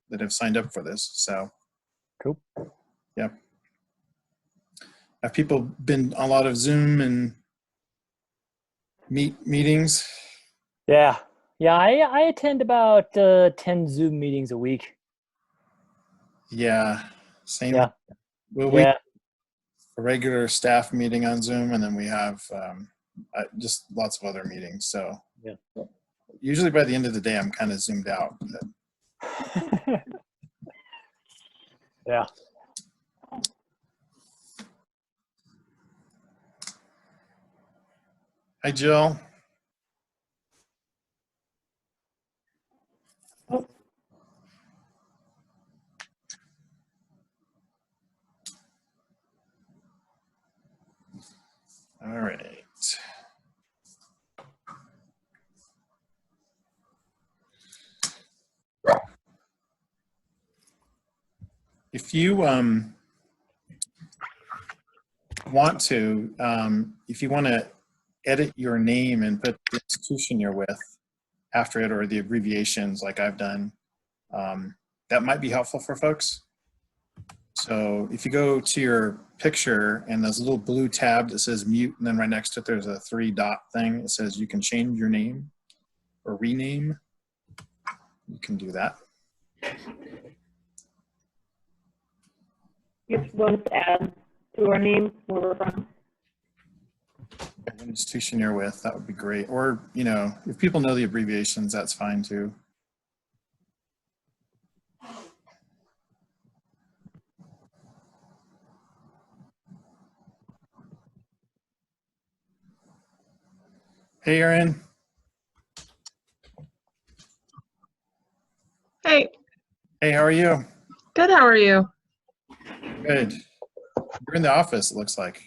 that have signed up for this. So, cool. Yep. Have people been on a lot of Zoom and meetings? Yeah. Yeah, I attend about 10 Zoom meetings a week. Yeah, same. Yeah. Well, we have a regular staff meeting on Zoom, and then we have just lots of other meetings. So yeah. Usually by the end of the day, I'm kind of zoomed out. Yeah. Hi, Jill. Oh. All right. If you want to edit your name and put the institution you're with after it, or the abbreviations like I've done, that might be helpful for folks. So if you go to your picture and there's a little blue tab that says mute, and then right next to it there's a 3-dot thing. It says you can change your name or rename. You can do that. If you want to add to our name where we're from. What institution you're with, that would be great. Or, you know, if people know the abbreviations, that's fine too. Hey, Erin. Hey. Hey, how are you? Good, how are you? Good. You're in the office, it looks like.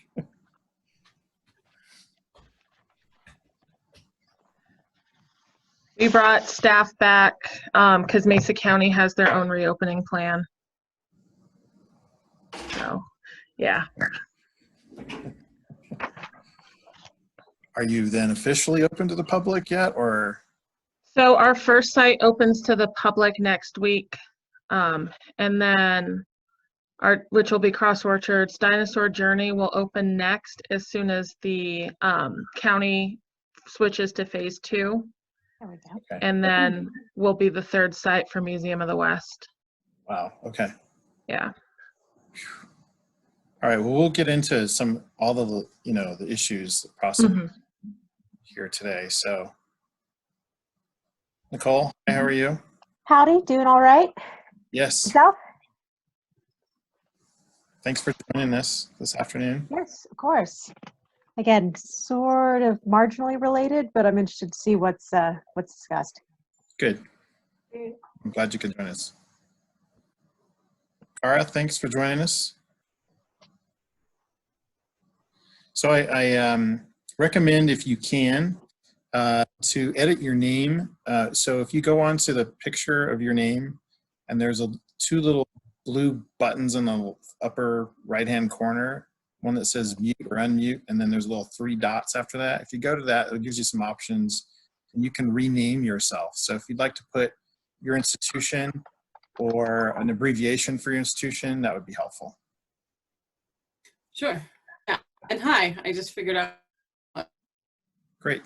We brought staff back because Mesa County has their own reopening plan. So, yeah. Are you then officially open to the public yet, or? So our first site opens to the public next week. And then which will be Cross Orchards, Dinosaur Journey will open next as soon as the county switches to phase 2. There we go. Okay. And then will be the third site for Museum of the West. Wow, okay. Yeah. All right, well, we'll get into all the, the issues, the process here today. So, Nicole, hi, how are you? Howdy, doing all right? Yes. Yourself? Thanks for joining us this afternoon. Yes, of course. Again, sort of marginally related, but I'm interested to see what's discussed. Good. I'm glad you could join us. Cara, thanks for joining us. So I recommend, if you can, to edit your name. So if you go onto the picture of your name, and there's 2 little blue buttons in the upper right-hand corner, one that says mute or unmute, and then there's little 3 dots after that. If you go to that, it gives you some options, and you can rename yourself. So if you'd like to put your institution or an abbreviation for your institution, that would be helpful. Sure. Yeah. And hi, I just figured out. Great.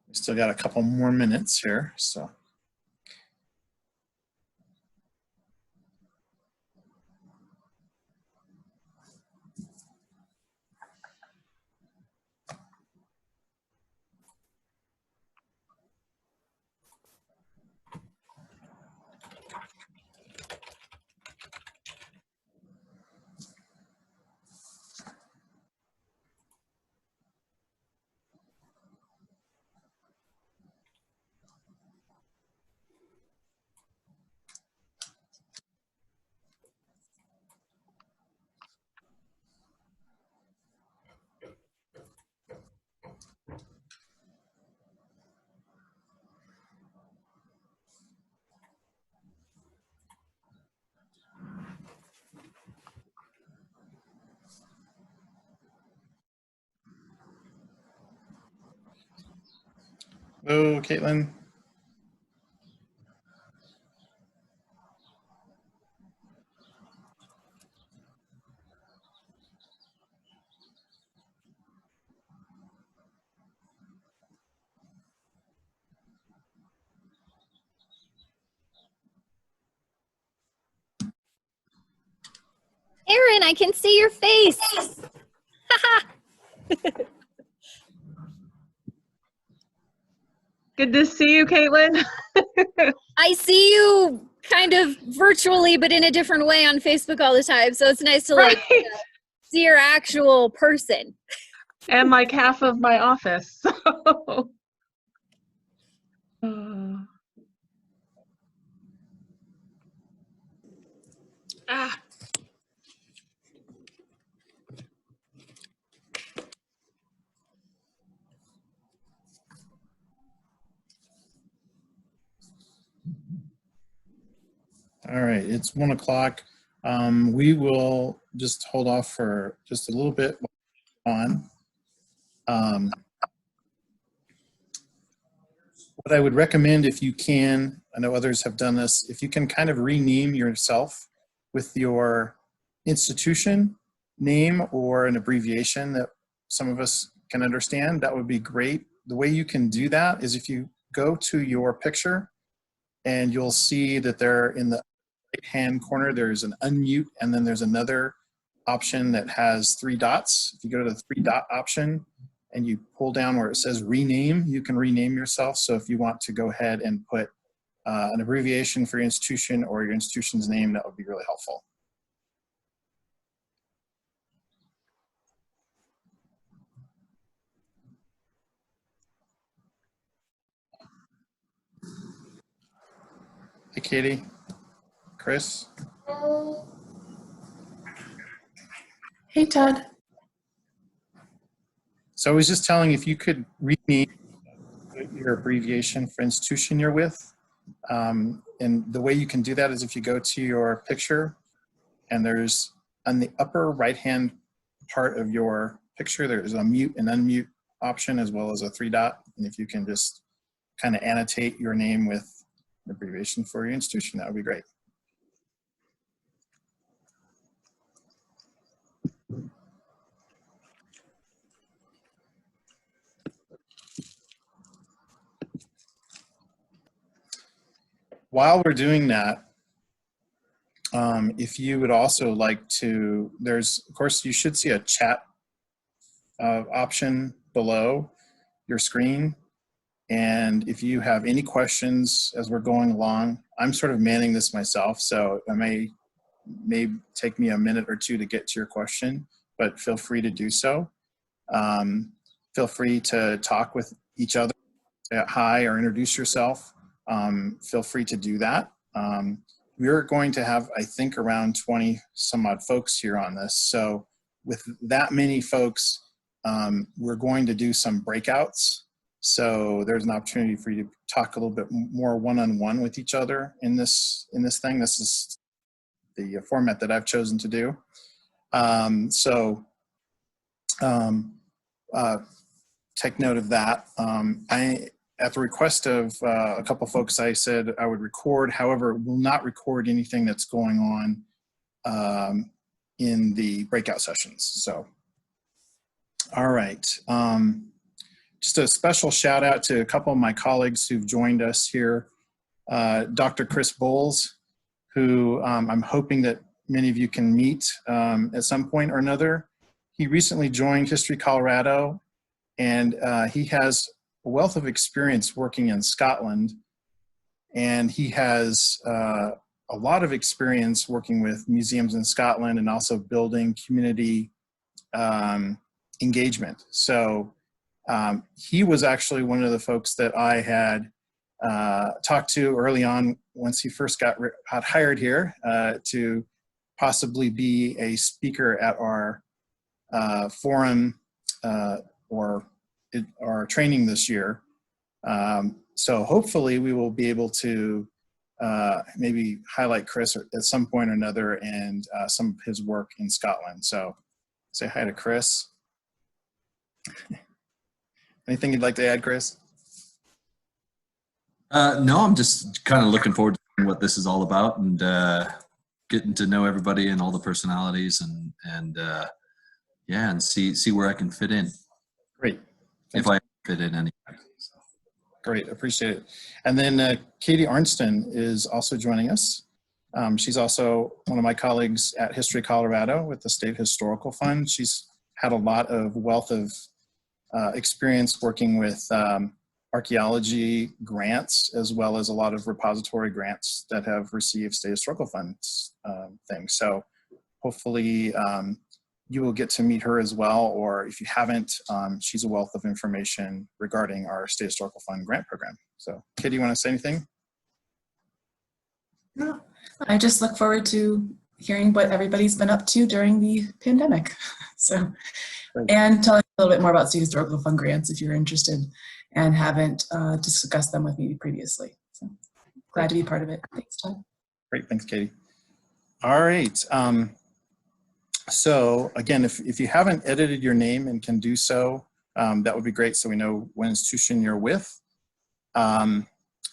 We still got a couple more minutes here, so. Hello, Caitlin. Aaron, I can see your face. Good to see you, Caitlin. I see you kind of virtually, but in a different way on Facebook all the time. So it's nice to like Right. see your actual person. And like half of my office. So. Ah. All right, it's 1 o'clock. We will just hold off for just a little bit on. What I would recommend, if you can, I know others have done this, if you can kind of rename yourself with your institution name or an abbreviation that some of us can understand, that would be great. The way you can do that is if you go to your picture and you'll see that there in the right-hand corner, there's an unmute, and then there's another option that has 3 dots. If you go to the 3-dot option and you pull down where it says rename, you can rename yourself. So if you want to go ahead and put an abbreviation for your institution or your institution's name, that would be really helpful. Hey, Katie, Chris. Hey, Todd. So I was just telling, if you could rename your abbreviation for institution you're with. And the way you can do that is if you go to your picture and there's on the upper right-hand part of your picture, there's a mute and unmute option as well as a 3-dot. And if you can just kind of annotate your name with an abbreviation for your institution, that would be great. While we're doing that, if you would also like to, of course, you should see a chat option below your screen. And if you have any questions as we're going along, I'm sort of manning this myself, so it may take me a minute or two to get to your question, but feel free to do so. Feel free to talk with each other, say hi or introduce yourself. Feel free to do that. We're going to have, I think, around 20 some odd folks here on this. So with that many folks, we're going to do some breakouts. So there's an opportunity for you to talk a little bit more one-on-one with each other in this thing. This is the format that I've chosen to do. Take note of that. At the request of a couple folks, I said I would record. However, will not record anything that's going on in the breakout sessions. So, all right. Just a special shout out to a couple of my colleagues who've joined us here. Dr. Chris Bowles, who I'm hoping that many of you can meet at some point or another. He recently joined History Colorado, and he has a wealth of experience working in Scotland, and he has a lot of experience working with museums in Scotland and also building community engagement. So he was actually one of the folks that I had talked to early on once he first got hired here to possibly be a speaker at our forum or our training this year. So hopefully we will be able to maybe highlight Chris at some point or another and some of his work in Scotland. So say hi to Chris. Anything you'd like to add, Chris? No, I'm just kind of looking forward to seeing what this is all about and getting to know everybody and all the personalities and yeah, and see where I can fit in. Great. If I fit in anywhere. So. Great, appreciate it. And then Katie Arnstein is also joining us. She's also one of my colleagues at History Colorado with the State Historical Fund. She's had a lot of wealth of experience working with archaeology grants, as well as a lot of repository grants that have received State Historical Funds things. So hopefully you will get to meet her as well, or if you haven't, she's a wealth of information regarding our State Historical Fund grant program. So Katie, you want to say anything? No, I just look forward to hearing what everybody's been up to during the pandemic. So, and telling a little bit more about State Historical Fund grants if you're interested and haven't discussed them with me previously. So glad to be part of it. Thanks, Todd. Great, thanks, Katie. All right. So again, if you haven't edited your name and can do so, that would be great so we know what institution you're with. And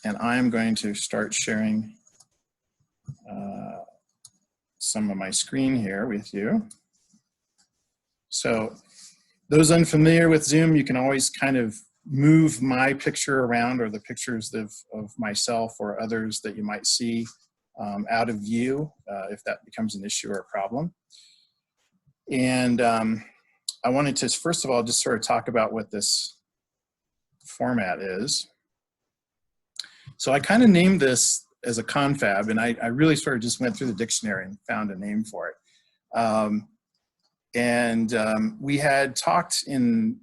I am going to start sharing some of my screen here with you. So those unfamiliar with Zoom, you can always kind of move my picture around or the pictures of myself or others that you might see out of view if that becomes an issue or a problem. And I wanted to, first of all, just sort of talk about what this format is. So I kind of named this as a confab, and I really sort of just went through the dictionary and found a name for it. We had talked in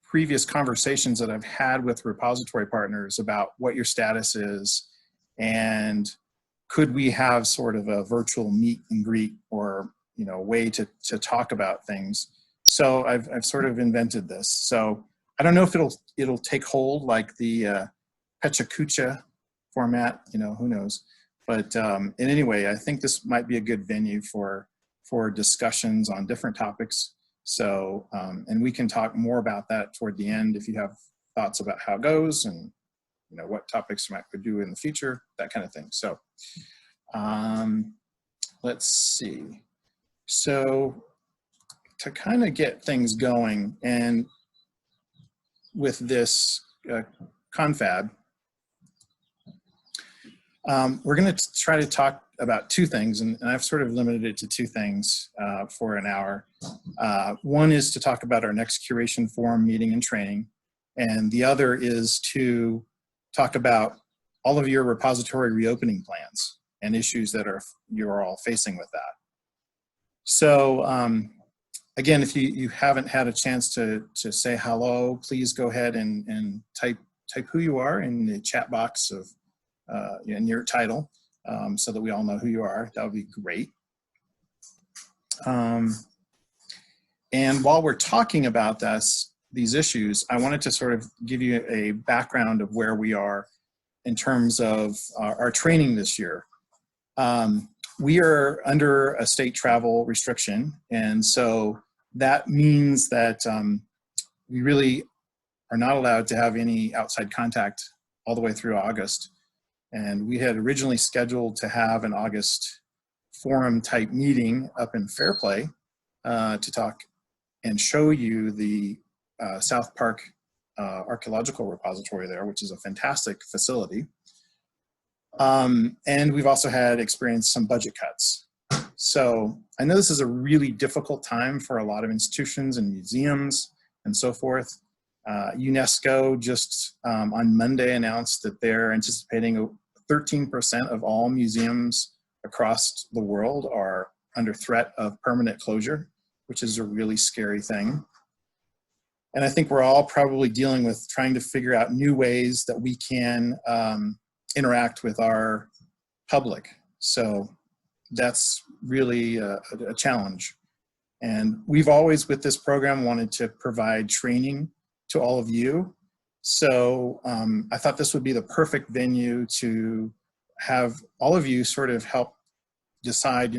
previous conversations that I've had with repository partners about what your status is and could we have sort of a virtual meet and greet or way to talk about things. So I've sort of invented this. So I don't know if it'll take hold like the Pechakucha format, who knows. But in any way, I think this might be a good venue for discussions on different topics. So, and we can talk more about that toward the end if you have thoughts about how it goes and what topics you might do in the future, that kind of thing. So let's see. So to kind of get things going and with this confab, we're going to try to talk about two things, and I've sort of limited it to two things for an hour. One is to talk about our next curation forum meeting and training, and the other is to talk about all of your repository reopening plans and issues that you're all facing with that. So again, if you haven't had a chance to say hello, please go ahead and type who you are in the chat box of in your title so that we all know who you are. That would be great. And while we're talking about these issues, I wanted to sort of give you a background of where we are in terms of our training this year. We are under a state travel restriction, and so that means that we really are not allowed to have any outside contact all the way through August. And we had originally scheduled to have an August forum type meeting up in Fairplay to talk and show you the South Park Archaeological Repository there, which is a fantastic facility. And we've also had experienced some budget cuts. So I know this is a really difficult time for a lot of institutions and museums and so forth. UNESCO just on Monday announced that they're anticipating 13% of all museums across the world are under threat of permanent closure, which is a really scary thing. And I think we're all probably dealing with trying to figure out new ways that we can interact with our public. So that's really a challenge. And we've always, with this program, wanted to provide training to all of you. So I thought this would be the perfect venue to have all of you sort of help decide,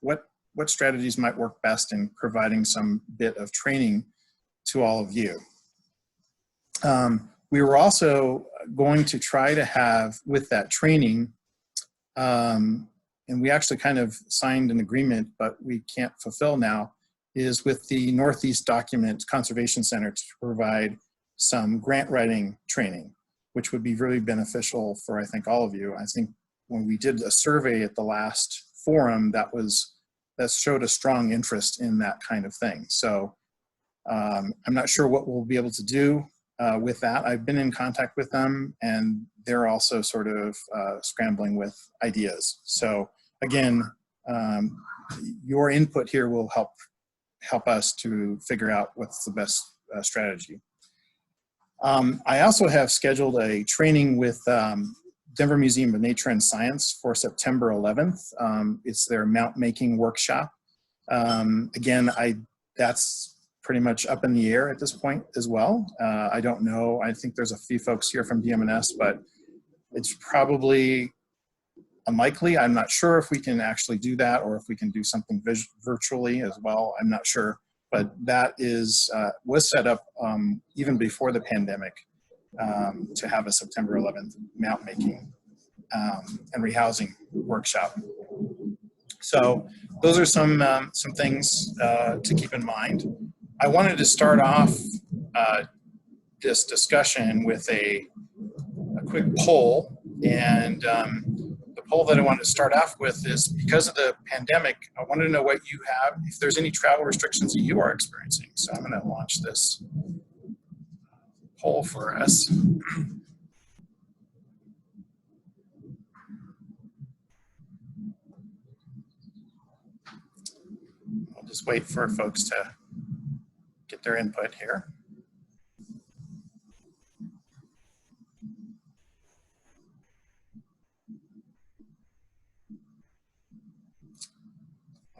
what strategies might work best in providing some bit of training to all of you. We were also going to try to have with that training, and we actually kind of signed an agreement, but we can't fulfill now, is with the Northeast Document Conservation Center to provide some grant writing training, which would be really beneficial for, I think, all of you. I think when we did a survey at the last forum, that showed a strong interest in that kind of thing. So I'm not sure what we'll be able to do with that. I've been in contact with them, and they're also sort of scrambling with ideas. So again, your input here will help us to figure out what's the best strategy. I also have scheduled a training with Denver Museum of Nature and Science for September 11th. It's their mount making workshop. Again, that's pretty much up in the air at this point as well. I don't know. I think there's a few folks here from DMNS, but it's probably unlikely. I'm not sure if we can actually do that or if we can do something virtually as well. I'm not sure, but that was set up even before the pandemic to have a September 11th mount making and rehousing workshop. So those are some things to keep in mind. I wanted to start off this discussion with a quick poll, and the poll that I wanted to start off with is, because of the pandemic, I wanted to know what you have, if there's any travel restrictions that you are experiencing. So I'm going to launch this poll for us. I'll just wait for folks to get their input here.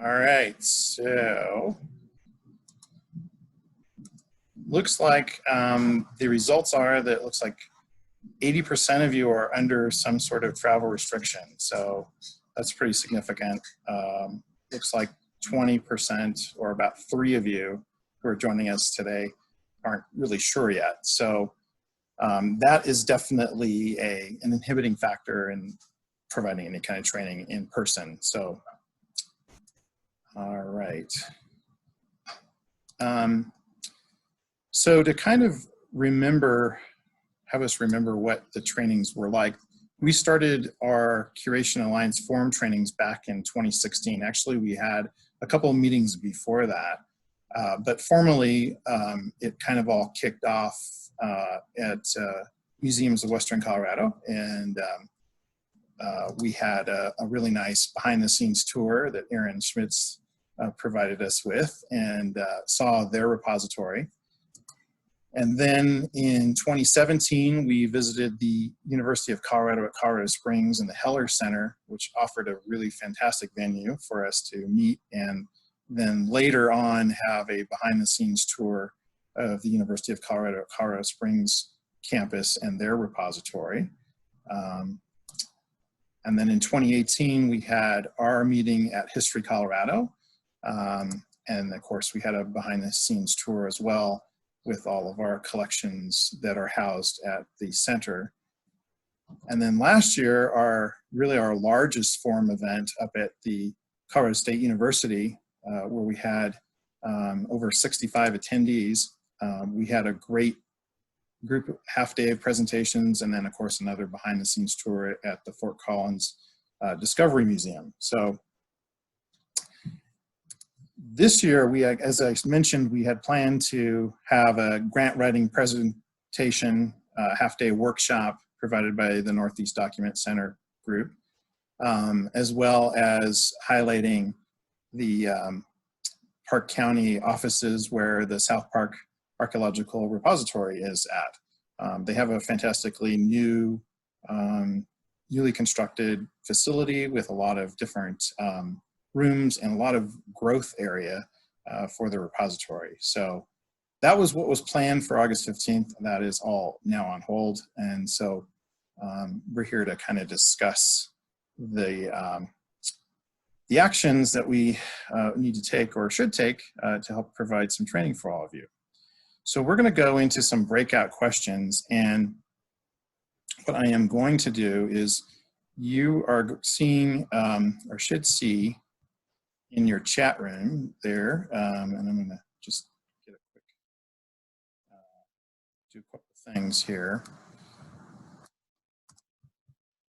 All right, so looks like the results are that it looks like 80% of you are under some sort of travel restriction. So that's pretty significant. Looks like 20%, or about 3 of you who are joining us today, aren't really sure yet. So that is definitely an inhibiting factor in providing any kind of training in person. So, all right. So to kind of have us remember what the trainings were like, we started our Curation Alliance Forum trainings back in 2016. Actually, we had a couple of meetings before that, but formally, it kind of all kicked off at Museums of Western Colorado, and we had a really nice behind-the-scenes tour that Aaron Schmitz provided us with, and saw their repository. And then in 2017, we visited the University of Colorado at Colorado Springs and the Heller Center, which offered a really fantastic venue for us to meet, and then later on have a behind-the-scenes tour of the University of Colorado at Colorado Springs campus and their repository. And then in 2018, we had our meeting at History Colorado. And of course, we had a behind-the-scenes tour as well, with all of our collections that are housed at the center. And then last year, our largest forum event up at the Colorado State University, where we had over 65 attendees. We had a great group, half-day of presentations, and then of course another behind-the-scenes tour at the Fort Collins Discovery Museum. So this year, as I mentioned, we had planned to have a grant writing presentation, half-day workshop provided by the Northeast Document Center group, as well as highlighting the Park County offices where the South Park Archaeological Repository is at. They have a fantastically newly constructed facility with a lot of different rooms and a lot of growth area for the repository. So that was what was planned for August 15th. That is all now on hold. And so we're here to kind of discuss the actions that we need to take or should take to help provide some training for all of you. So we're going to go into some breakout questions, and what I am going to do is you are seeing or should see in your chat room there, and I'm going to just get a quick do a couple things here.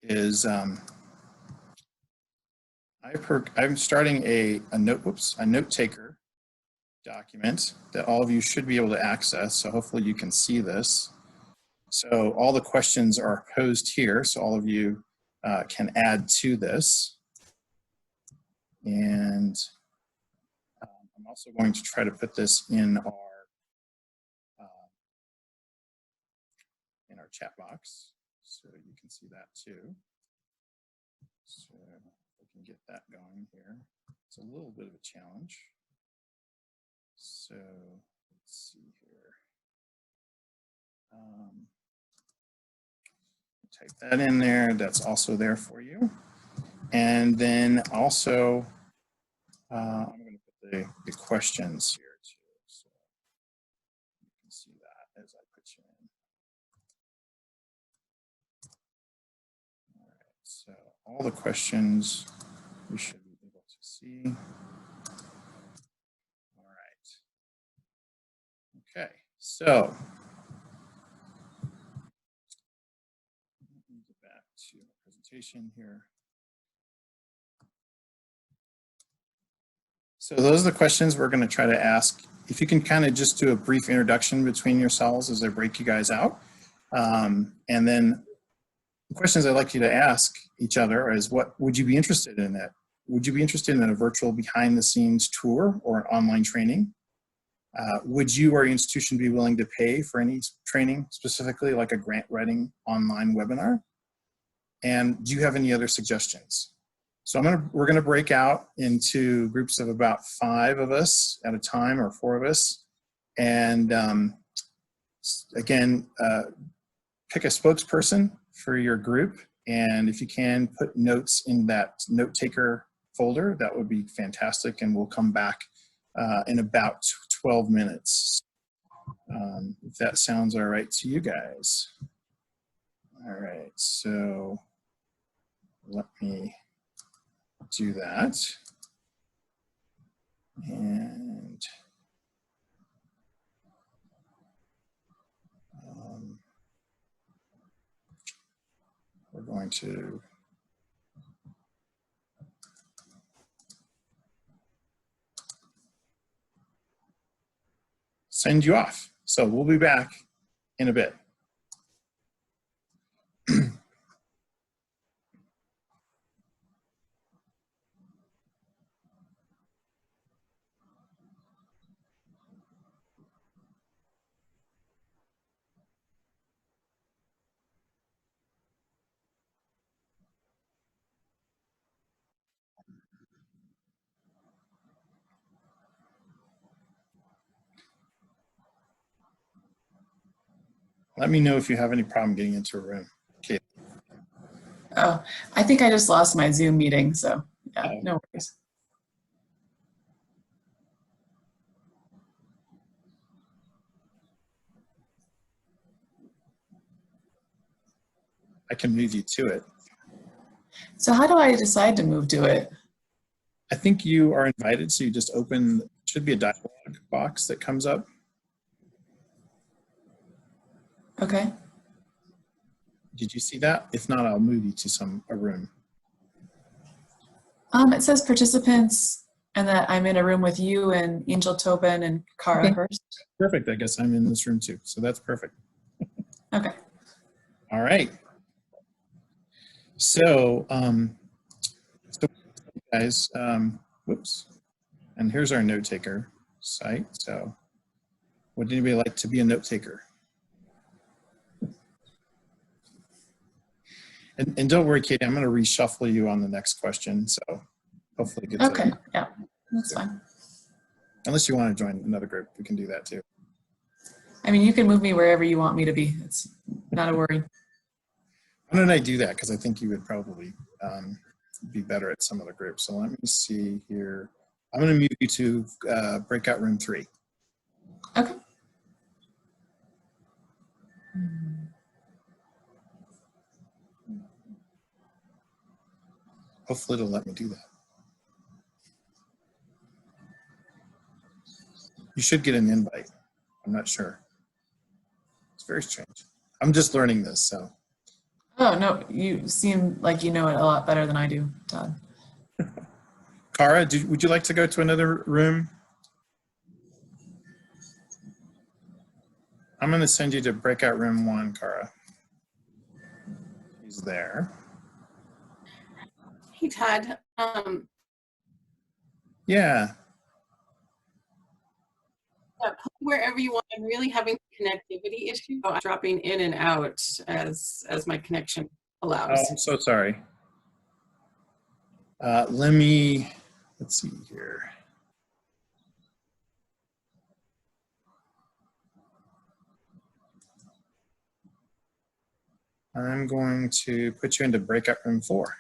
Is I'm starting a note taker document that all of you should be able to access. So hopefully you can see this. So all the questions are posed here, so all of you can add to this. And I'm also going to try to put this in our chat box, so you can see that too. So we can get that going here. It's a little bit of a challenge. So let's see here. Type that in there. That's also there for you. And then also, I'm going to put the questions here too, so you can see that as I put you in. All right. So all the questions we should be able to see. All right. Okay. So let me get back to the presentation here. So those are the questions we're going to try to ask. If you can kind of just do a brief introduction between yourselves as I break you guys out. And then the questions I'd like you to ask each other is, what would you be interested in that? Would you be interested in a virtual behind the scenes tour or an online training? Would you or your institution be willing to pay for any training, specifically like a grant writing online webinar? And do you have any other suggestions? So we're gonna break out into groups of about 5 of us at a time, or 4 of us. And again, pick a spokesperson for your group. And if you can, put notes in that note taker folder, that would be fantastic. And we'll come back in about 12 minutes. If that sounds all right to you guys. All right, so let me do that. And we're going to send you off. So we'll be back in a bit. Let me know if you have any problem getting into a room. Okay. Oh, I think I just lost my Zoom meeting, so yeah, no worries. I can move you to it. So how do I decide to move to it? I think you are invited, so you just open, should be a dialog box that comes up. Okay. Did you see that? If not, I'll move you to a room. It says participants and that I'm in a room with you and Angel Tobin and Kara Hurst. Perfect. I guess I'm in this room too. So that's perfect. Okay. All right. So, guys, whoops. And here's our note taker site. So would anybody like to be a note taker? And don't worry, Katie, I'm going to reshuffle you on the next question. So hopefully it gets Okay, yeah, that's fine. Unless you want to join another group, we can do that too. I mean, you can move me wherever you want me to be. It's not a worry. Why don't I do that? Because I think you would probably be better at some other groups. So let me see here. I'm going to move you to breakout room 3. Okay. Hopefully it'll let me do that. You should get an invite. I'm not sure. It's very strange. I'm just learning this, so. Oh, no, you seem like you know it a lot better than I do, Todd. Cara, would you like to go to another room? I'm going to send you to breakout room 1, Cara. He's there. Hey, Todd. Yeah. Wherever you want. I'm really having a connectivity issue. I'm dropping in and out as my connection Oh, allows. I'm so sorry. Let's see here. I'm going to put you into breakout room 4.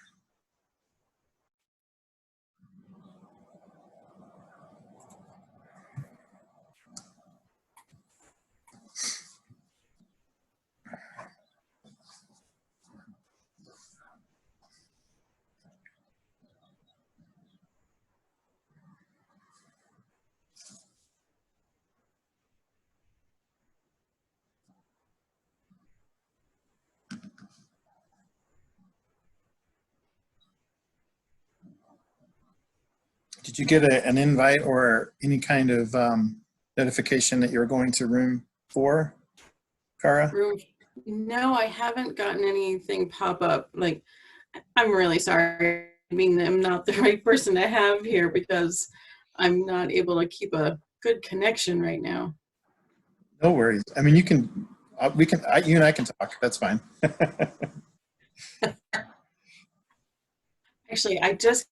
Did you get an invite or any kind of notification that you're going to room 4, Cara? No, I haven't gotten anything pop up. Like, I'm really sorry. I mean, I'm not the right person to have here because I'm not able to keep a good connection right now. No worries. I mean, you and I can talk. That's fine. Actually, I just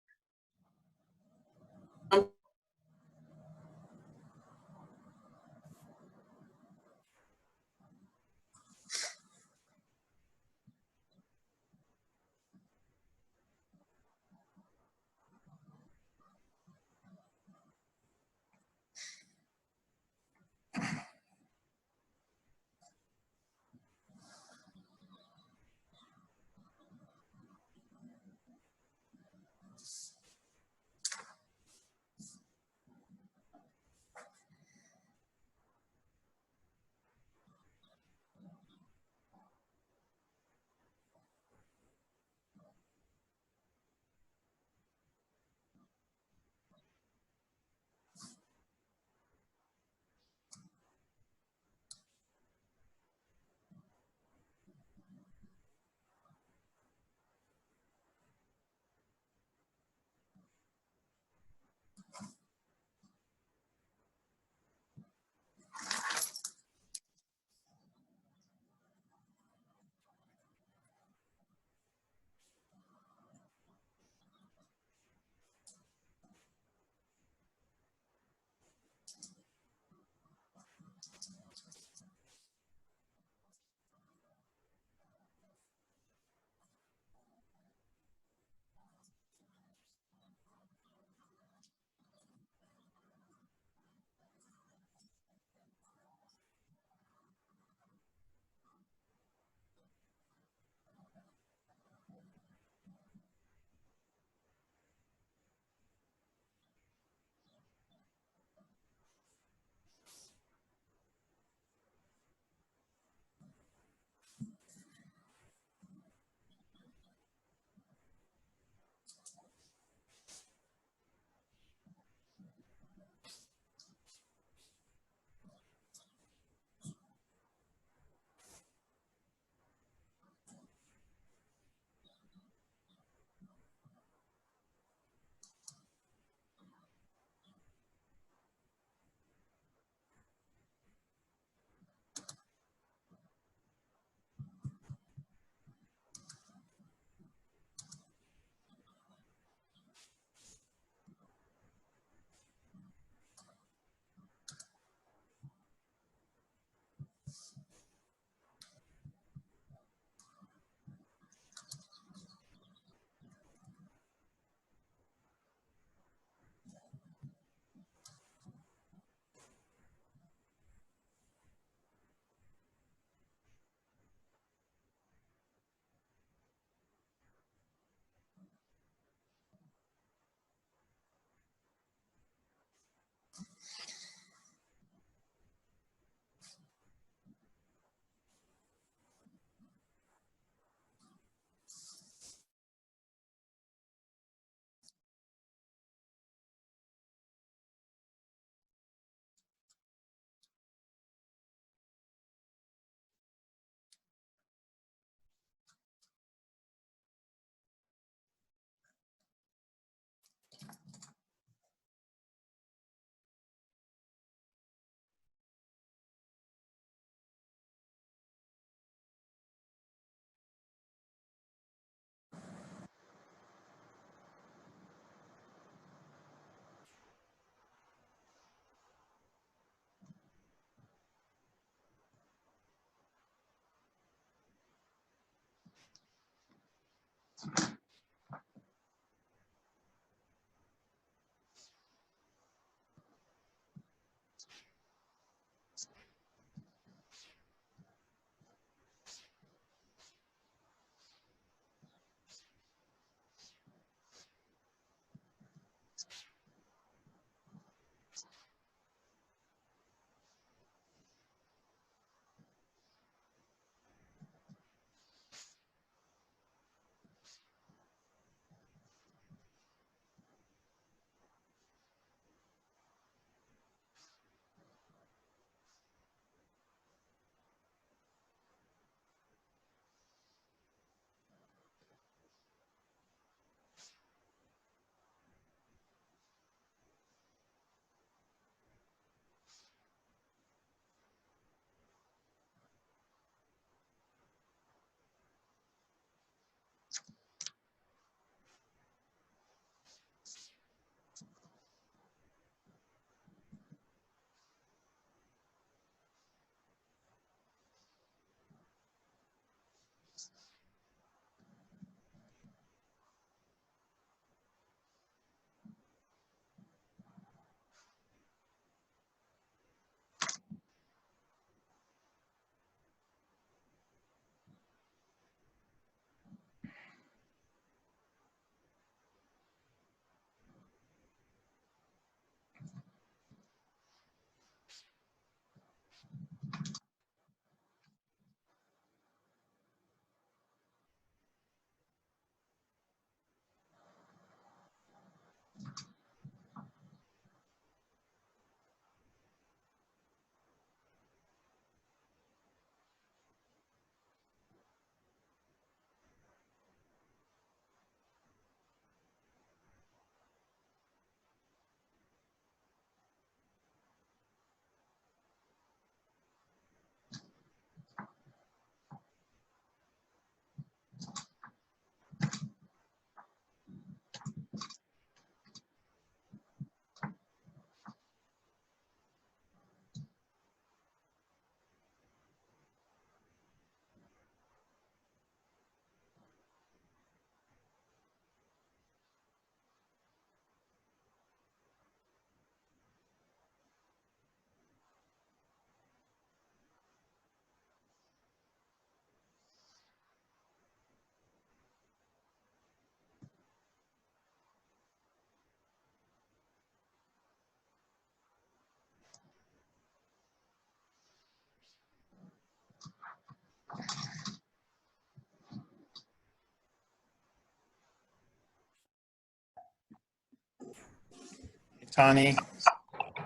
Tani,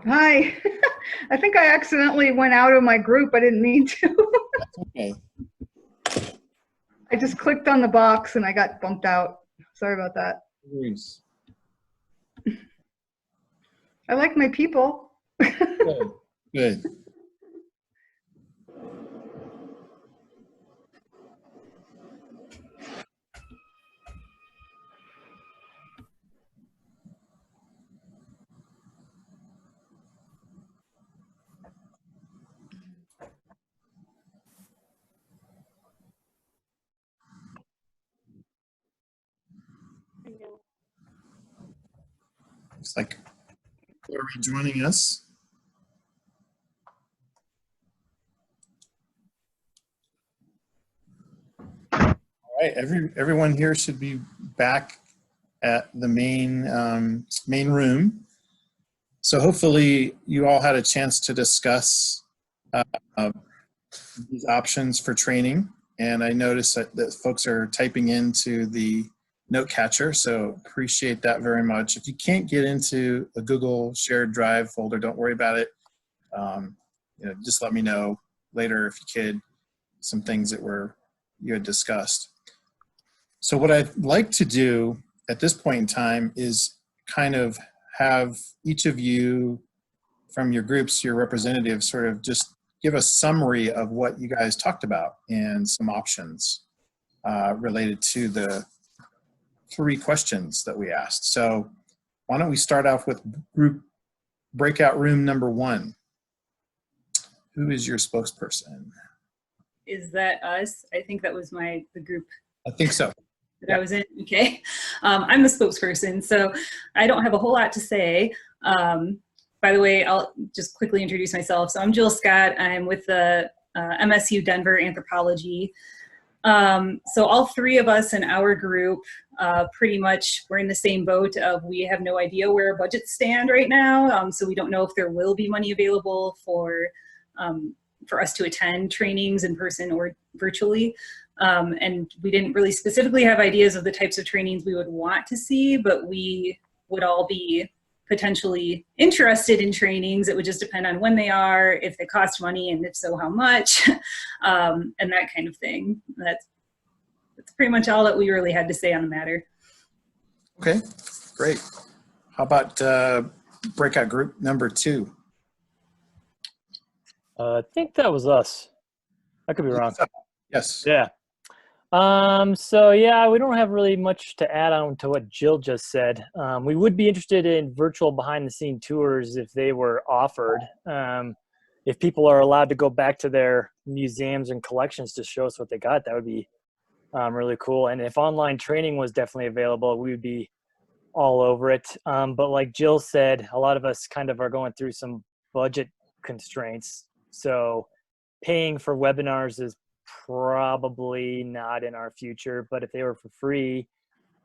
Hi. I think I accidentally went out of my group. I didn't mean to. that's okay. I just clicked on the box and I got bumped out. Sorry about that. No worries. I like my people. Good. Good. Looks like are rejoining us. All right, everyone here should be back at the main room. So hopefully you all had a chance to discuss these options for training. And I noticed that folks are typing into the note catcher, so appreciate that very much. If you can't get into a Google shared drive folder, don't worry about it. Just let me know later if you could, some things that you had discussed. So what I'd like to do at this point in time is kind of have each of you from your groups, your representatives, sort of just give a summary of what you guys talked about and some options related to the 3 questions that we asked. So why don't we start off with group breakout room number 1. Who is your spokesperson? Is that us? I think that was the group. I think so. that I was in. Okay. I'm the spokesperson, so I don't have a whole lot to say. By the way, I'll just quickly introduce myself. So I'm Jill Scott. I'm with the MSU Denver Anthropology. So all three of us in our group, pretty much we're in the same boat of we have no idea where our budgets stand right now. So we don't know if there will be money available for us to attend trainings in person or virtually. And we didn't really specifically have ideas of the types of trainings we would want to see, but we would all be potentially interested in trainings. It would just depend on when they are, if they cost money, and if so, how much, and that kind of thing. That's pretty much all that we really had to say on the matter. Okay, great. How about breakout group number 2? I think that was us. I could be wrong. Yes. Yeah. So yeah, we don't have really much to add on to what Jill just said. We would be interested in virtual behind-the-scene tours if they were offered. If people are allowed to go back to their museums and collections to show us what they got, that would be really cool. And if online training was definitely available, we would be all over it. But like Jill said, a lot of us kind of are going through some budget constraints. So paying for webinars is probably not in our future, but if they were for free,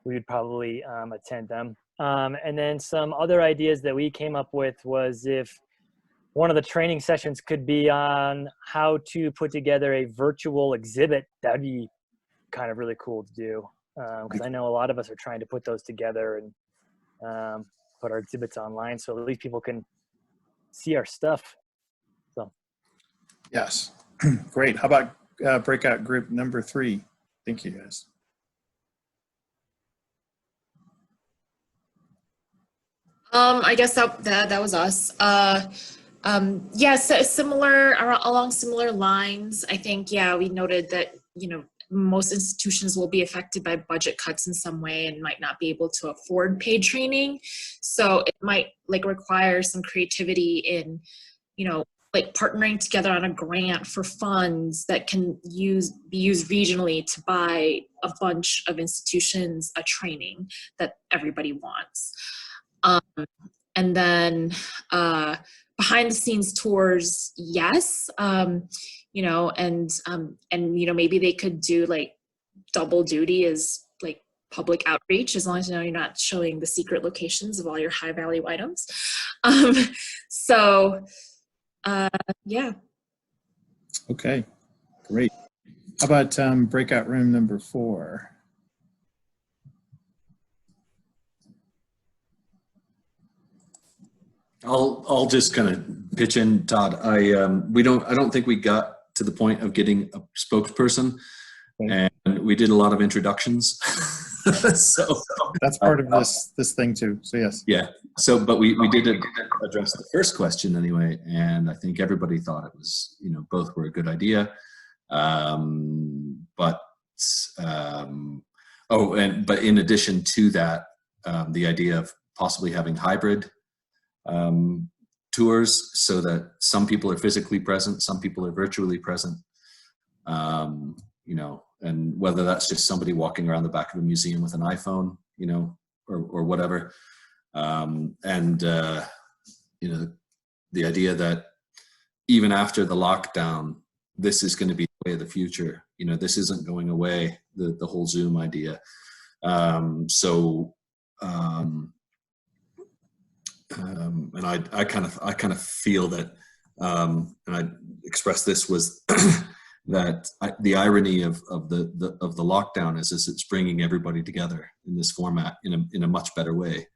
we would probably attend them. And then some other ideas that we came up with was if one of the training sessions could be on how to put together a virtual exhibit, that'd be kind of really cool to do. Because I know a lot of us are trying to put those together and put our exhibits online so at least people can see our stuff. So. Yes. Great. How about breakout group number 3? Thank you, guys. I guess that was us. Yes, similar along similar lines. I think, yeah, we noted that, you know, most institutions will be affected by budget cuts in some way and might not be able to afford paid training. So it might like require some creativity in, you know, like partnering together on a grant for funds that can be used regionally to buy a bunch of institutions a training that everybody wants. And then behind the scenes tours, yes, you know, and you know, maybe they could do like double duty as like public outreach, as long as you know you're not showing the secret locations of all your high value items. So yeah. Okay, great. How about breakout room number 4? I'll just kind of pitch in, Todd. I don't think we got to the point of getting a spokesperson, and we did a lot of introductions. So that's part of this thing too. So yes. Yeah. So, but we did address the first question anyway, and I think everybody thought it was, you know, both were a good idea. But in addition to that, the idea of possibly having hybrid tours, so that some people are physically present, some people are virtually present, you know, and whether that's just somebody walking around the back of a museum with an iPhone, you know, or whatever. You know, the idea that even after the lockdown, this is going to be the way of the future. You know, this isn't going away, the whole Zoom idea. And I kind of feel that, and I expressed this, was that the irony of the lockdown is it's bringing everybody together in this format in a much better way.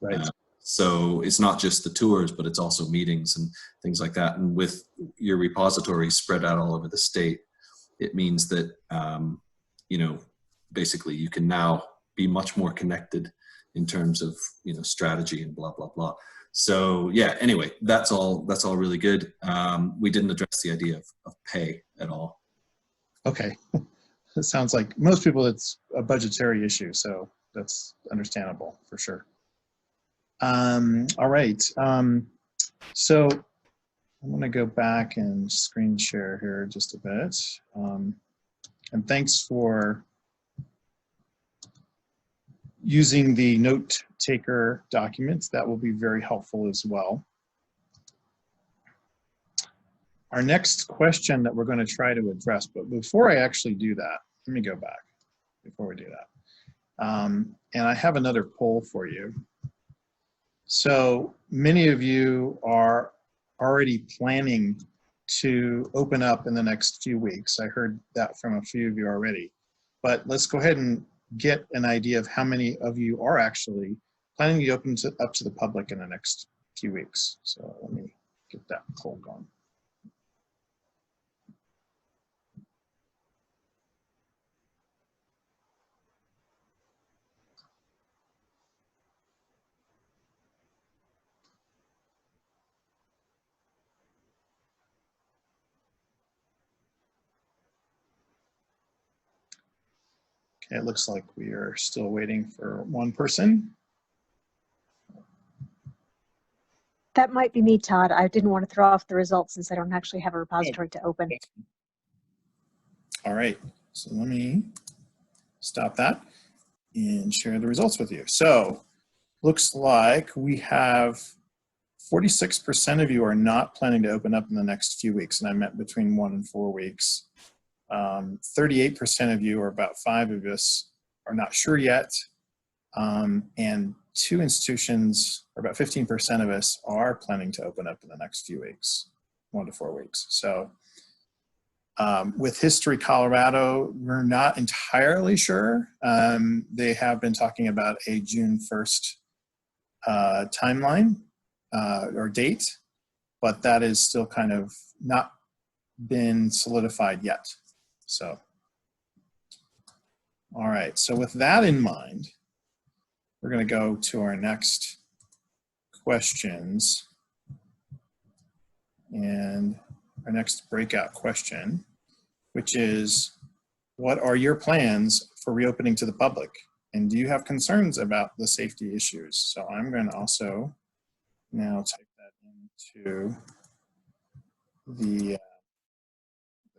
Right. So it's not just the tours, but it's also meetings and things like that. And with your repositories spread out all over the state, it means that you know, basically you can now be much more connected in terms of, you know, strategy and blah blah blah. So yeah, anyway, that's all really good. We didn't address the idea of pay at all. Okay. It sounds like most people it's a budgetary issue, so that's understandable for sure. All right. So I'm going to go back and screen share here just a bit. And thanks for using the note taker documents. That will be very helpful as well. Our next question that we're going to try to address, but before I actually do that, let me go back before we do that. And I have another poll for you. So many of you are already planning to open up in the next few weeks. I heard that from a few of you already. But let's go ahead and get an idea of how many of you are actually planning to open up to the public in the next few weeks. So let me get that poll going. Okay, it looks like we are still waiting for one person. That might be me, Todd. I didn't want to throw off the results since I don't actually have a repository to open. All right, so let me stop that and share the results with you. So looks like we have 46% of you are not planning to open up in the next few weeks, and I meant between 1 and 4 weeks. 38% of you, or about 5 of us, are not sure yet. And 2 institutions, or about 15% of us, are planning to open up in the next few weeks, 1 to 4 weeks. So with History Colorado, we're not entirely sure. They have been talking about a June 1st timeline or date, but that is still kind of not been solidified yet. So, all right, so with that in mind, we're going to go to our next questions. And our next breakout question, which is, what are your plans for reopening to the public? And do you have concerns about the safety issues? So I'm going to also now type that into the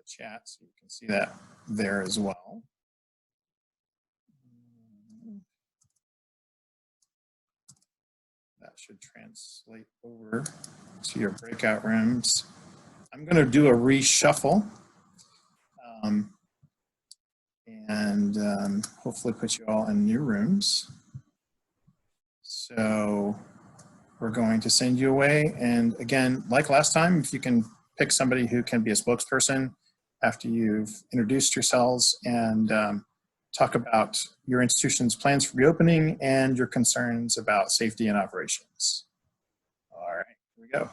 chat so you can see that there as well. That should translate over to your breakout rooms. I'm going to do a reshuffle and hopefully put you all in new rooms. So we're going to send you away. And again, like last time, if you can pick somebody who can be a spokesperson after you've introduced yourselves and talk about your institution's plans for reopening and your concerns about safety and operations. All right, here we go.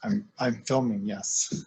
I'm filming, yes.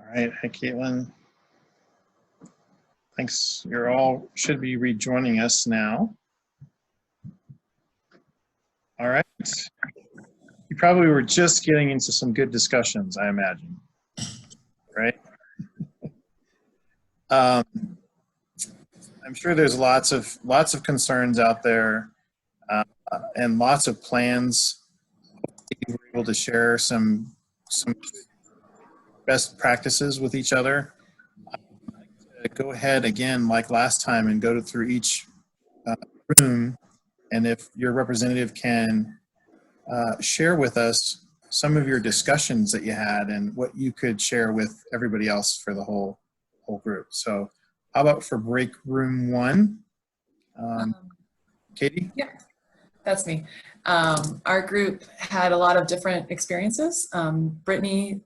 All right, hi Caitlin. Thanks, you're all should be rejoining us now. All right, you probably were just getting into some good discussions, I imagine, right? I'm sure there's lots of concerns out there and lots of plans. You were able to share some best practices with each other. Go ahead again, like last time, and go through each room. And if your representative can share with us some of your discussions that you had and what you could share with everybody else for the whole group. So how about for break room 1? Katie? Yeah, that's me. Our group had a lot of different experiences. Brittany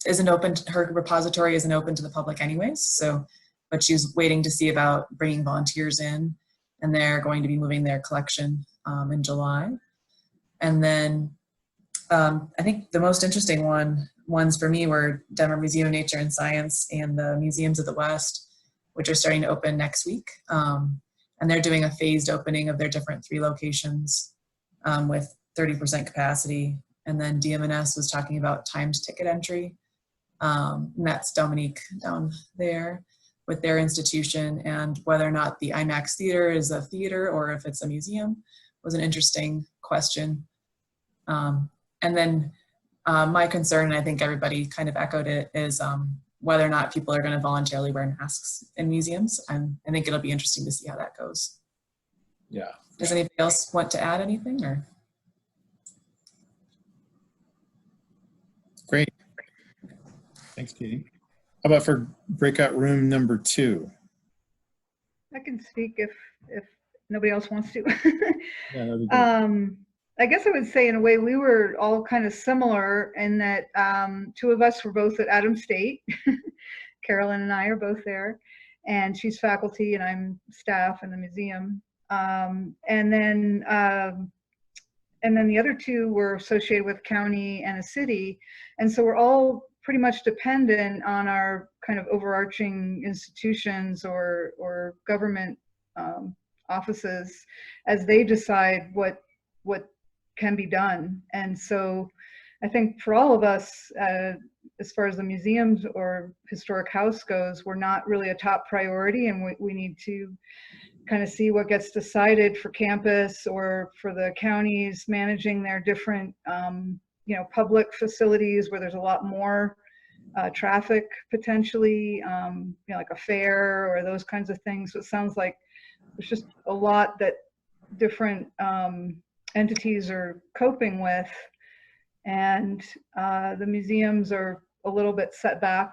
isn't open, her repository isn't open to the public anyways, so, but she's waiting to see about bringing volunteers in, and they're going to be moving their collection in July. And then I think the most interesting ones for me were Denver Museum of Nature and Science and the Museums of the West, which are starting to open next week. And they're doing a phased opening of their different 3 locations with 30% capacity. And then DMNS was talking about timed ticket entry. And that's Dominique down there with their institution, and whether or not the IMAX theater is a theater or if it's a museum was an interesting question. And then my concern, and I think everybody kind of echoed it, is whether or not people are going to voluntarily wear masks in museums. And I think it'll be interesting to see how that goes. Yeah. Does anybody else want to add anything? Or? Great. Thanks, Katie. How about for breakout room number 2? I can speak if nobody else wants to. Yeah, that'd be good. I guess I would say in a way we were all kind of similar in that 2 of us were both at Adams State. Carolyn and I are both there, and she's faculty and I'm staff in the museum. And then and then the other two were associated with county and a city. And so we're all pretty much dependent on our kind of overarching institutions or government offices as they decide what can be done. And so I think for all of us, as far as the museums or historic house goes, we're not really a top priority, and we need to kind of see what gets decided for campus or for the counties managing their different public facilities where there's a lot more traffic potentially, like a fair or those kinds of things. So it sounds like there's just a lot that different entities are coping with, and the museums are a little bit set back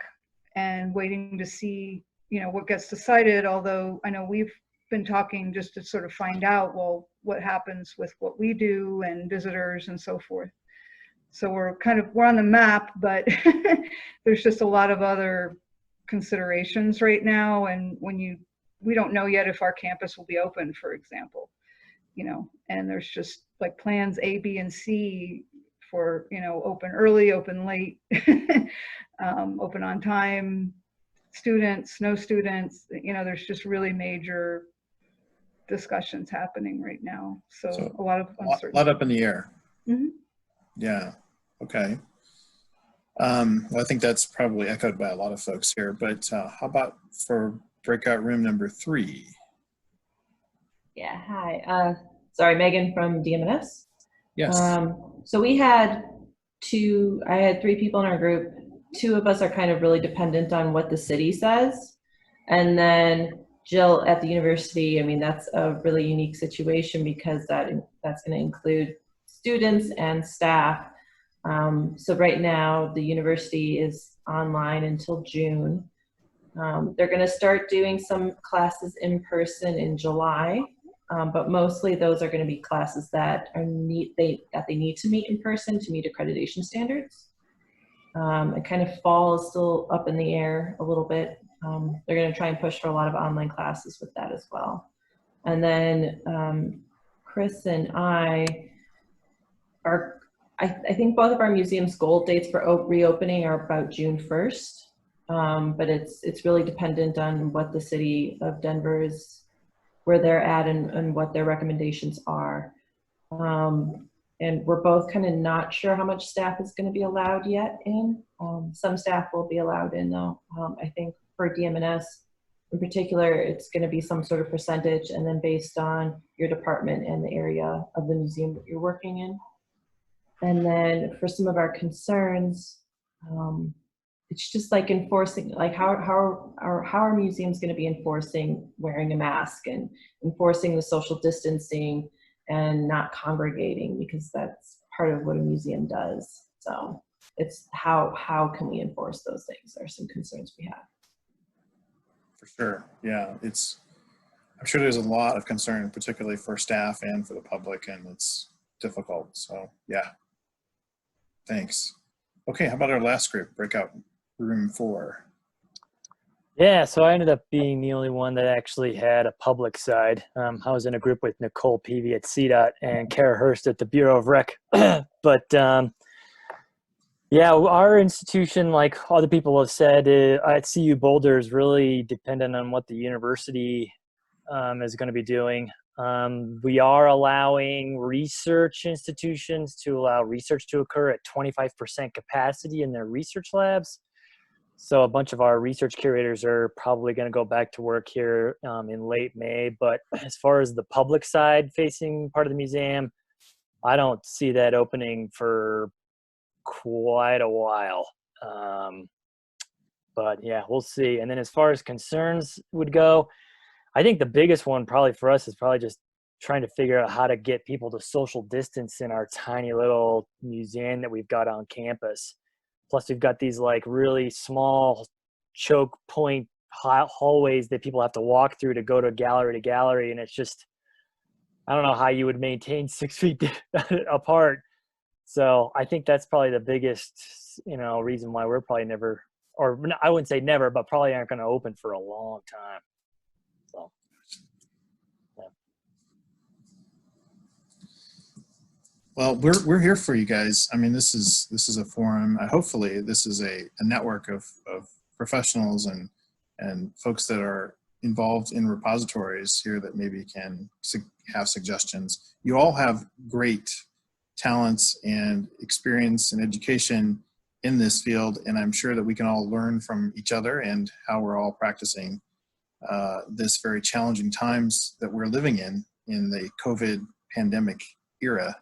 and waiting to see what gets decided, although I know we've been talking just to sort of find out, well, what happens with what we do and visitors and so forth. So we're on the map, but there's just a lot of other considerations right now. And we don't know yet if our campus will be open, for example, and there's just like plans A, B, and C for, open early, open late, open on time, students, no students, there's just really major discussions happening right now. So a lot of uncertainty. A lot up in the air. Mm-hmm. Yeah. Okay. Well, I think that's probably echoed by a lot of folks here, but how about for breakout room number 3? Yeah, hi. Sorry, Megan from DMNS. Yes. So I had 3 people in our group. 2 of us are kind of really dependent on what the city says. And then Jill at the university, I mean, that's a really unique situation because that's going to include students and staff. So right now, the university is online until June. They're going to start doing some classes in person in July, but mostly those are going to be classes that they need to meet in person to meet accreditation standards. And kind of fall is still up in the air a little bit. They're going to try and push for a lot of online classes with that as well. And then Chris and I think both of our museum's goal dates for reopening are about June 1st. But it's really dependent on what the city of Denver is, where they're at and what their recommendations are. And we're both kind of not sure how much staff is going to be allowed yet in. Some staff will be allowed in though. I think for DMNS in particular, it's going to be some sort of percentage and then based on your department and the area of the museum that you're working in. And then for some of our concerns, it's just like enforcing, like how are museums going to be enforcing wearing a mask and enforcing the social distancing and not congregating, because that's part of what a museum does. So it's how can we enforce those things are some concerns we have. For sure. Yeah, I'm sure there's a lot of concern, particularly for staff and for the public, and it's difficult. So yeah, thanks. Okay, how about our last group, breakout room 4? Yeah, so I ended up being the only one that actually had a public side. I was in a group with Nicole Peavy at CDOT and Kara Hurst at the Bureau of Rec. But yeah, our institution, like other people have said, at CU Boulder is really dependent on what the university is going to be doing. We are allowing research institutions to allow research to occur at 25% capacity in their research labs. So a bunch of our research curators are probably going to go back to work here in late May. But as far as the public side facing part of the museum, I don't see that opening for quite a while. But yeah, we'll see. And then as far as concerns would go, I think the biggest one probably for us is probably just trying to figure out how to get people to social distance in our tiny little museum that we've got on campus. Plus we've got these like really small choke point hallways that people have to walk through to go to gallery. And it's just, I don't know how you would maintain 6 feet apart. So I think that's probably the biggest, reason why we're probably never, or I wouldn't say never, but probably aren't going to open for a long time. So, yeah. Well, we're here for you guys. I mean, this is a forum. Hopefully, this is a network of professionals and folks that are involved in repositories here that maybe can have suggestions. You all have great talents and experience and education in this field, and I'm sure that we can all learn from each other and how we're all practicing this very challenging times that we're living in the COVID pandemic era.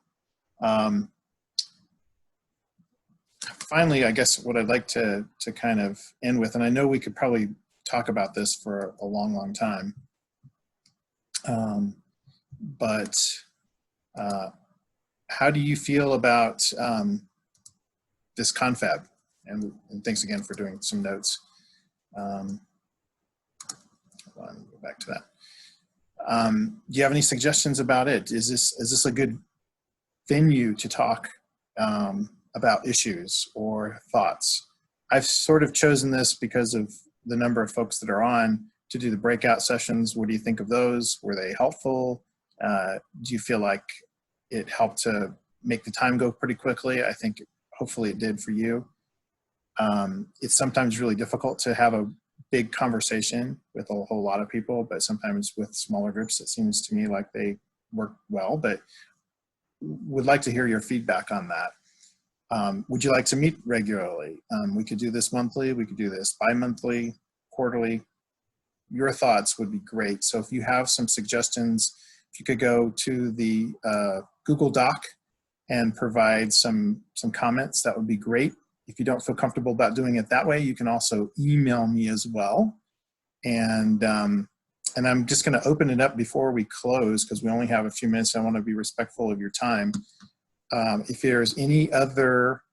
Finally, I guess what I'd like to kind of end with, and I know we could probably talk about this for a long, long time, but how do you feel about this confab? And thanks again for doing some notes. Hold on, go back to that. Do you have any suggestions about it? Is this a good venue to talk about issues or thoughts? I've sort of chosen this because of the number of folks that are on to do the breakout sessions. What do you think of those? Were they helpful? Do you feel like it helped to make the time go pretty quickly? I think hopefully it did for you. It's sometimes really difficult to have a big conversation with a whole lot of people, but sometimes with smaller groups, it seems to me like they work well, but would like to hear your feedback on that. Would you like to meet regularly? We could do this monthly, we could do this bi-monthly, quarterly. Your thoughts would be great. So if you have some suggestions, if you could go to the Google Doc and provide some comments, that would be great. If you don't feel comfortable about doing it that way, you can also email me as well. And I'm just going to open it up before we close because we only have a few minutes. I want to be respectful of your time. If there's any other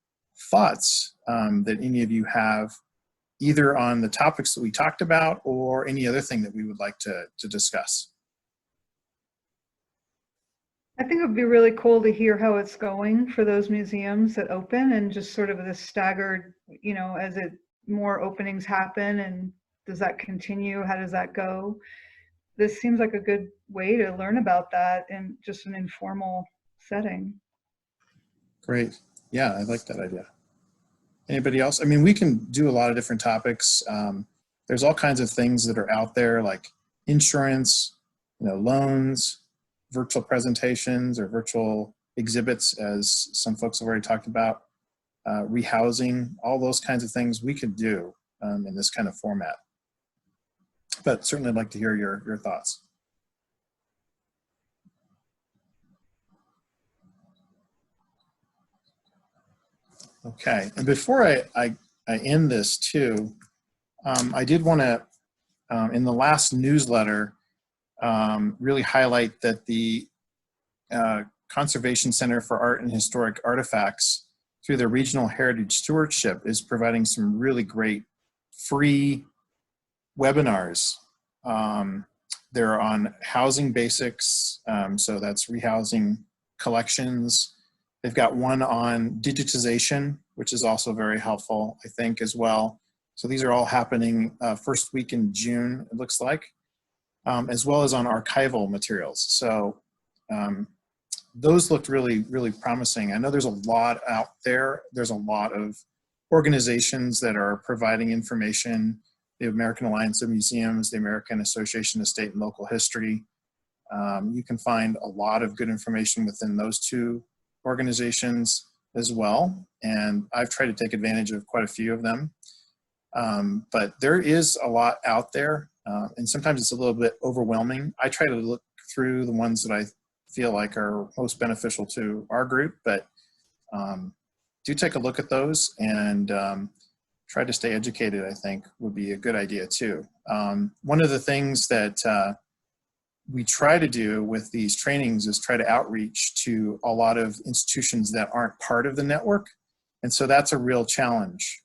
thoughts that any of you have, either on the topics that we talked about or any other thing that we would like to discuss. I think it would be really cool to hear how it's going for those museums that open, and just sort of the staggered, you know, as more openings happen, and does that continue? How does that go? This seems like a good way to learn about that in just an informal setting. Great. Yeah, I like that idea. Anybody else? I mean, we can do a lot of different topics. There's all kinds of things that are out there, like insurance, you know, loans, virtual presentations or virtual exhibits, as some folks have already talked about, rehousing, all those kinds of things we could do in this kind of format. But certainly I'd like to hear your thoughts. Okay, and before I end this too, I did want to, in the last newsletter, really highlight that the Conservation Center for Art and Historic Artifacts, through their Regional Heritage Stewardship, is providing some really great free webinars. They're on housing basics, so that's rehousing collections. They've got one on digitization, which is also very helpful, I think, as well. So these are all happening first week in June, it looks like, as well as on archival materials. So those looked really, really promising. I know there's a lot out there. There's a lot of organizations that are providing information. The American Alliance of Museums, the American Association of State and Local History. You can find a lot of good information within those two organizations as well. And I've tried to take advantage of quite a few of them. But there is a lot out there, and sometimes it's a little bit overwhelming. I try to look through the ones that I feel like are most beneficial to our group, but do take a look at those and try to stay educated, I think would be a good idea too. One of the things that we try to do with these trainings is try to outreach to a lot of institutions that aren't part of the network. And so that's a real challenge.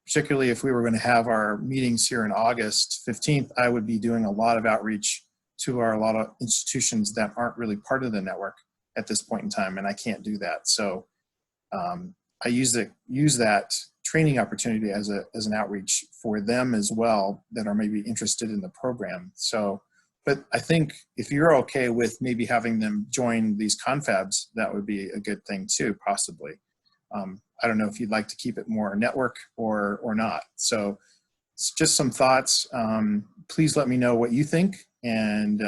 Particularly if we were going to have our meetings here in August 15th, I would be doing a lot of outreach to a lot of institutions that aren't really part of the network at this point in time, and I can't do that. So I use that training opportunity as an outreach for them as well that are maybe interested in the program. So but I think if you're okay with maybe having them join these confabs, that would be a good thing too, possibly. I don't know if you'd like to keep it more network or not. So it's just some thoughts. Please let me know what you think. And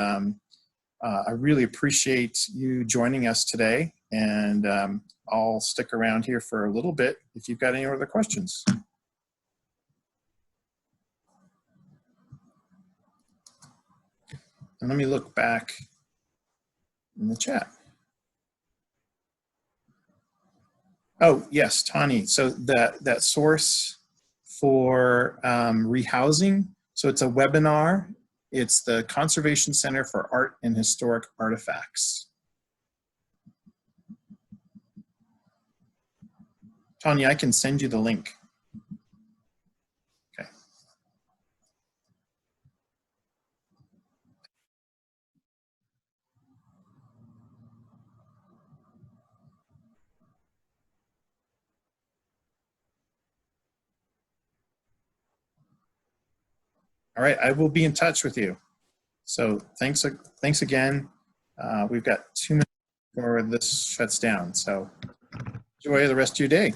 I really appreciate you joining us today. And I'll stick around here for a little bit if you've got any other questions. And let me look back in the chat. Oh, yes, Tani. So that source for rehousing, so it's a webinar. It's the Conservation Center for Art and Historic Artifacts. Tanya, I can send you the link. Okay. All right, I will be in touch with you. So thanks again. We've got 2 minutes before this shuts down. So enjoy the rest of your day.